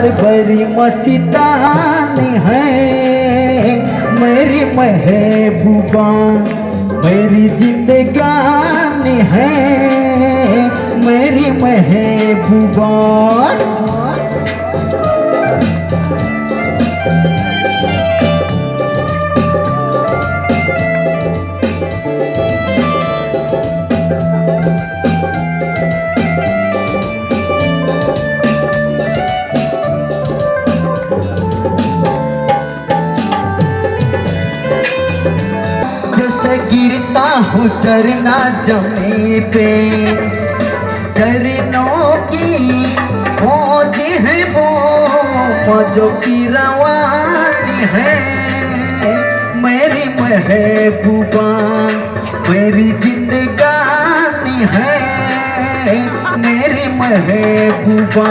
प्यार बड़ी मस्तानी है मेरी महबूबा, मेरी जिंदगानी है मेरी महबूबा। जैसे गिरता हूँ झरना जमी पे, झरनों की होती है वो मौजों की रवानी है मेरी महबूबा, मेरी जिंदगानी है मेरी महबूबा।